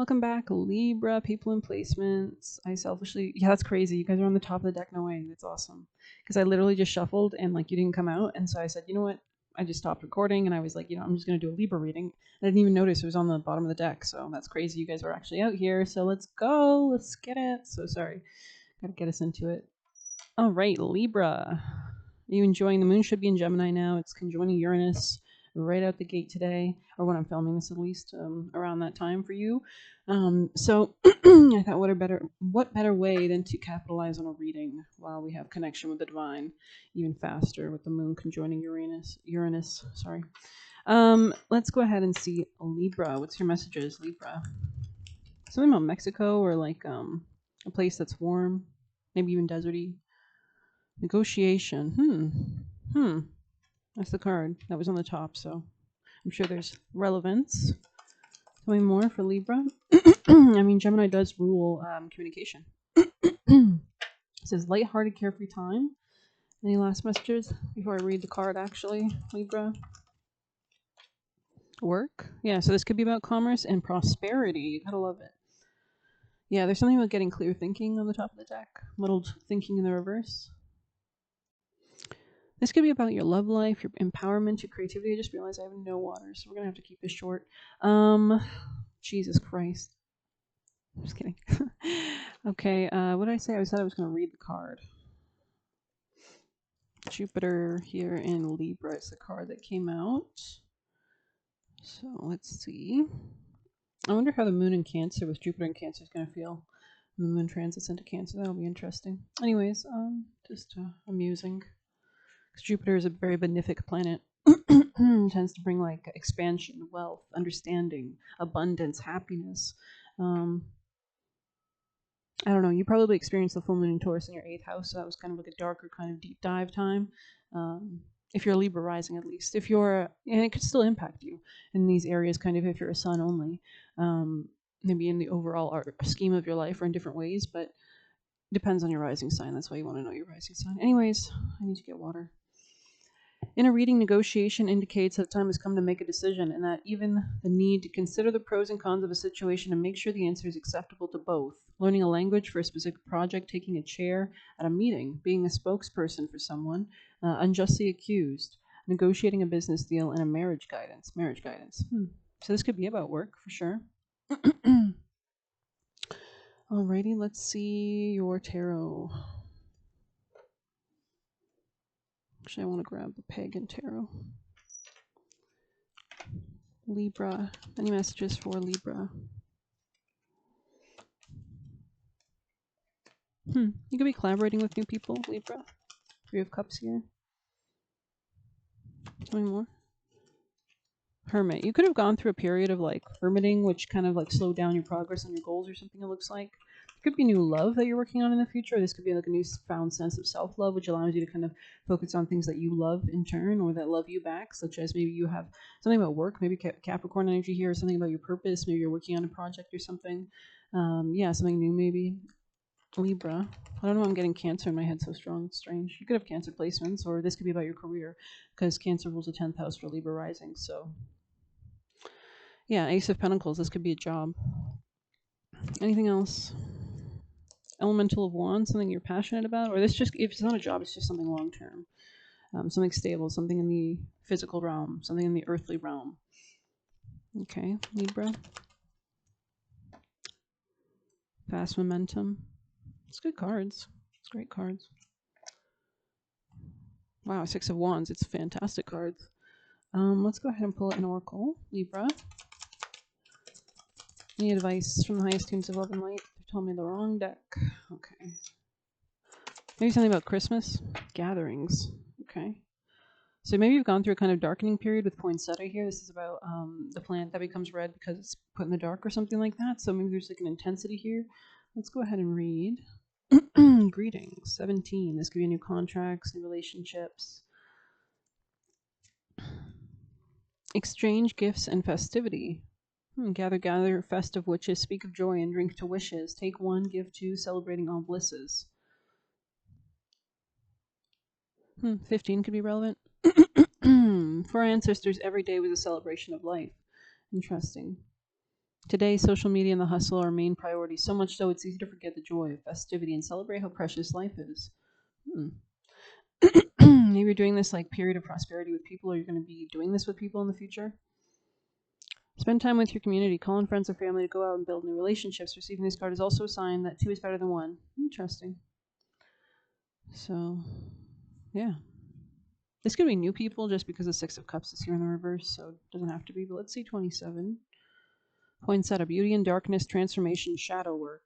Welcome back, Libra, people and placements. I selfishly, yeah, that's crazy. You guys are on the top of the deck. No way. That's awesome. Because I literally just shuffled and like you didn't come out. And so I said, you know what? I just stopped recording and I was like, I'm just going to do a Libra reading. And I didn't even notice it was on the bottom of the deck. So that's crazy. You guys are actually out here. So let's go. Let's get it. So sorry. Got to get us into it. All right, Libra. Are you enjoying? The moon should be in Gemini now. It's conjoining Uranus right out the gate today, or when I'm filming this at least, around that time for you. So I thought, what better way than to capitalize on a reading while we have connection with the divine, even faster with the moon conjoining Uranus. Sorry. Let's go ahead and see Libra. What's your messages, Libra? Something about Mexico or like a place that's warm, maybe even deserty. Negotiation. That's the card that was on the top, so I'm sure there's relevance. Tell me more for Libra. I mean, Gemini does rule communication. It says lighthearted, carefree time. Any last messages before I read the card, actually, Libra? Work? Yeah, so this could be about commerce and prosperity. You gotta love it. Yeah, there's something about getting clear thinking on the top of the deck. Muddled thinking in the reverse. This could be about your love life, your empowerment, your creativity. I just realized I have no water, so we're going to have to keep this short. Jesus Christ. I'm just kidding. Okay, what did I say? I said I was going to read the card. Jupiter here in Libra is the card that came out. So let's see. I wonder how the moon in Cancer with Jupiter in Cancer is going to feel when the moon transits into Cancer. That'll be interesting. Anyways, just amusing. Because Jupiter is a very benefic planet. Tends to bring like expansion, wealth, understanding, abundance, happiness. I don't know. You probably experienced the full moon in Taurus in your 8th house, so that was kind of like a darker kind of deep dive time. If you're a Libra rising, at least. If you're, and it could still impact you in these areas, kind of if you're a sun only. Maybe in the overall scheme of your life or in different ways, but depends on your rising sign. That's why you want to know your rising sign. Anyways, I need to get water. In a reading, negotiation indicates that the time has come to make a decision, and that even the need to consider the pros and cons of a situation and make sure the answer is acceptable to both. Learning a language for a specific project, taking a chair at a meeting, being a spokesperson for someone, unjustly accused, negotiating a business deal, and a marriage guidance. So this could be about work for sure. Alrighty, let's see your tarot. Actually, I want to grab the Pagan Tarot. Libra. Any messages for Libra? You could be collaborating with new people, Libra. 3 of Cups here. Tell me more. Hermit. You could have gone through a period of like hermiting, which kind of like slowed down your progress on your goals or something, it looks like. It could be new love that you're working on in the future. Or this could be like a newfound sense of self-love, which allows you to kind of focus on things that you love in turn or that love you back, such as maybe you have something about work, maybe Capricorn energy here, or something about your purpose. Maybe you're working on a project or something. Yeah, something new maybe. Libra. I don't know why I'm getting Cancer in my head so strong. It's strange. You could have Cancer placements, or this could be about your career, because Cancer rules the 10th house for Libra rising. So, yeah, Ace of Pentacles. This could be a job. Anything else? Elemental of Wands, something you're passionate about, or this just, if it's not a job, it's just something long term, something stable, something in the physical realm, something in the earthly realm. Okay, Libra. Fast momentum. It's good cards. It's great cards. Wow, 6 of Wands. It's fantastic cards. Let's go ahead and pull an oracle, Libra. Any advice from the highest tunes of love and light? They told me the wrong deck. Okay. Maybe something about Christmas? Gatherings. Okay. So maybe you've gone through a kind of darkening period with poinsettia here. This is about the plant that becomes red because it's put in the dark or something like that. So maybe there's like an intensity here. Let's go ahead and read. Greetings. 17. This could be new contracts, new relationships. Exchange gifts and festivity. Gather, gather, festive witches, speak of joy and drink to wishes. Take 1, give 2, celebrating all blisses. 15 could be relevant. For our ancestors, every day was a celebration of life. Interesting. Today, social media and the hustle are main priorities, so much so it's easy to forget the joy of festivity and celebrate how precious life is. Hmm. Maybe you're doing this like period of prosperity with people, or you're going to be doing this with people in the future. Spend time with your community. Call on friends or family to go out and build new relationships. Receiving this card is also a sign that two is better than one. Interesting. So, yeah. This could be new people just because the Six of Cups is here in the reverse, so it doesn't have to be. But let's see 27. Points at a beauty and darkness, transformation, shadow work.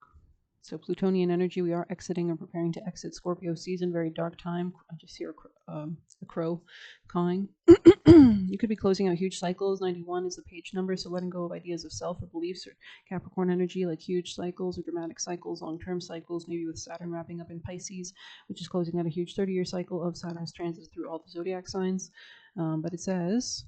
So Plutonian energy, we are exiting or preparing to exit Scorpio season, very dark time. I just hear a crow cawing. You could be closing out huge cycles. 91 is the page number, so letting go of ideas of self or beliefs, or Capricorn energy, like huge cycles or dramatic cycles, long-term cycles, maybe with Saturn wrapping up in Pisces, which is closing out a huge 30-year cycle of Saturn's transit through all the zodiac signs. But it says,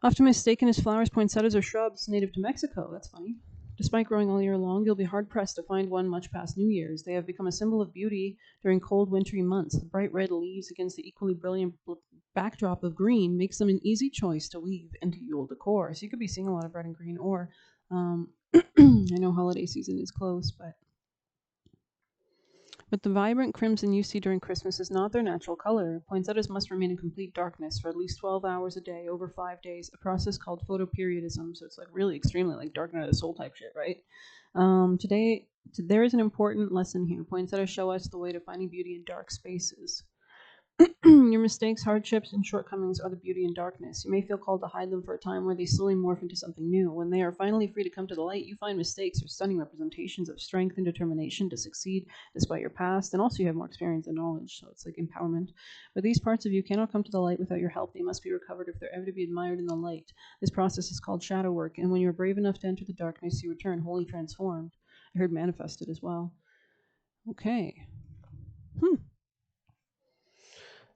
often mistaken as flowers, poinsettias, or shrubs native to Mexico. That's funny. Despite growing all year long, you'll be hard-pressed to find one much past New Year's. They have become a symbol of beauty during cold, wintry months. The bright red leaves against the equally brilliant backdrop of green makes them an easy choice to weave into Yule decor. So you could be seeing a lot of red and green, or I know holiday season is close, but the vibrant crimson you see during Christmas is not their natural color. Poinsettias must remain in complete darkness for at least 12 hours a day over 5 days, a process called photoperiodism. So it's like really extremely like dark night of the soul type shit, right? Today, there is an important lesson here. Poinsettias show us the way to finding beauty in dark spaces. Your mistakes, hardships, and shortcomings are the beauty in darkness. You may feel called to hide them for a time where they slowly morph into something new. When they are finally free to come to the light, you find mistakes are stunning representations of strength and determination to succeed despite your past, and also you have more experience and knowledge, so it's like empowerment. But these parts of you cannot come to the light without your help. They must be recovered if they're ever to be admired in the light. This process is called shadow work, and when you are brave enough to enter the darkness, you return wholly transformed. I heard manifested as well. Okay.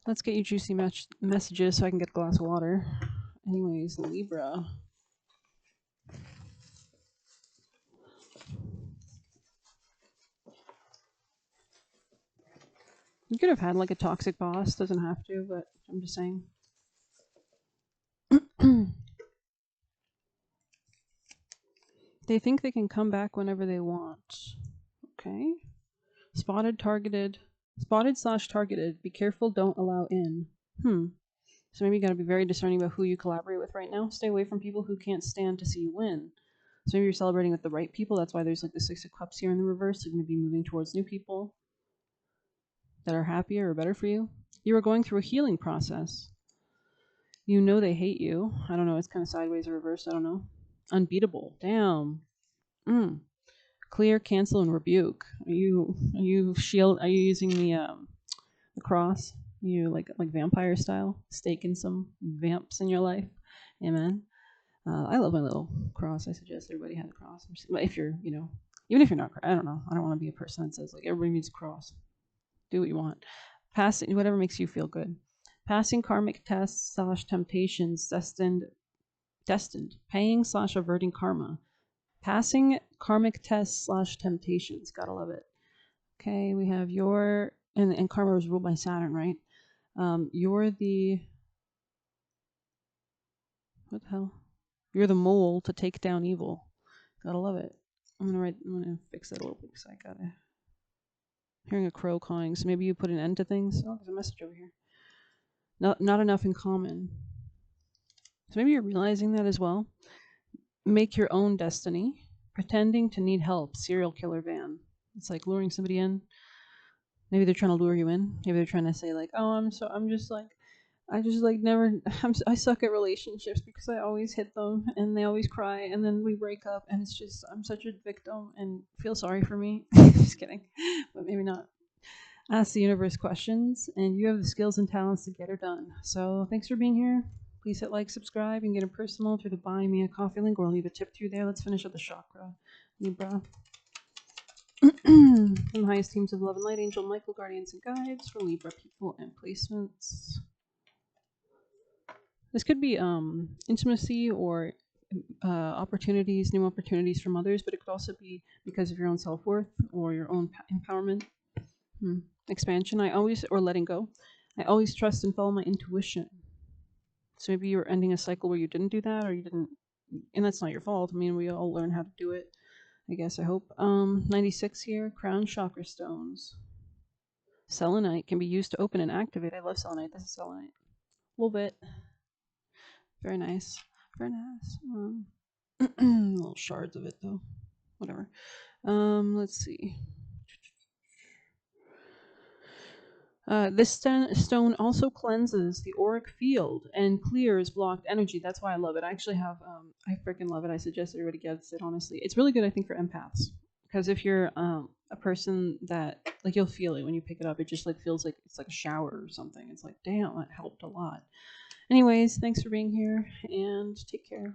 Let's get you juicy messages so I can get a glass of water. Anyways, Libra. You could have had like a toxic boss, doesn't have to, but I'm just saying. They think they can come back whenever they want. Okay. Spotted slash targeted. Be careful, don't allow in. So maybe you gotta be very discerning about who you collaborate with right now. Stay away from people who can't stand to see you win. So maybe you're celebrating with the right people. That's why there's like the Six of Cups here in the reverse. You're gonna be moving towards new people that are happier or better for you. You are going through a healing process. You know they hate you. I don't know. It's kind of sideways or reversed. I don't know. Unbeatable. Damn. Clear, cancel, and rebuke. Are you using the cross? You like vampire style, staking some vamps in your life. Amen. I love my little cross. I suggest everybody has a cross. If you're, even if you're not, I don't know. I don't want to be a person that says like everybody needs a cross. Do what you want. Passing whatever makes you feel good. Passing karmic tests / temptations destined. Paying / averting karma. Passing karmic tests / temptations. Gotta love it. Okay, we have and karma is ruled by Saturn, right? You're the what the hell? You're the mole to take down evil. Gotta love it. I'm gonna fix that a little bit because I gotta hearing a crow cawing, so maybe you put an end to things. Oh, there's a message over here. Not enough in common. So maybe you're realizing that as well. Make your own destiny. Pretending to need help. Serial killer van. It's like luring somebody in. Maybe they're trying to lure you in. Maybe they're trying to say like, oh, I I suck at relationships because I always hit them and they always cry and then we break up and it's just I'm such a victim and feel sorry for me. Just kidding, but maybe not. Ask the universe questions and you have the skills and talents to get her done. So thanks for being here. Please hit like, subscribe, and get a personal through the Buy Me a Coffee link or I'll leave a tip through there. Let's finish with the chakra. Libra. From the highest teams of love and light, Angel Michael, guardians and guides for Libra people and placements. This could be intimacy or opportunities, new opportunities from others, but it could also be because of your own self-worth or your own empowerment, expansion. Or letting go. I always trust and follow my intuition. So maybe you're ending a cycle where you didn't do that or you didn't and that's not your fault. I mean, we all learn how to do it. I guess. I hope. 96 here. Crown chakra stones. Selenite can be used to open and activate. I love selenite. This is selenite. A little bit. Very nice. Very nice. Little shards of it though. Whatever. Let's see. This stone also cleanses the auric field and clears blocked energy. That's why I love it. I actually have, I freaking love it. I suggest everybody gets it, honestly. It's really good, I think, for empaths. Because if you're a person that, like, you'll feel it when you pick it up. It just, like, feels like it's like a shower or something. It's like, damn, that helped a lot. Anyways, thanks for being here, and take care.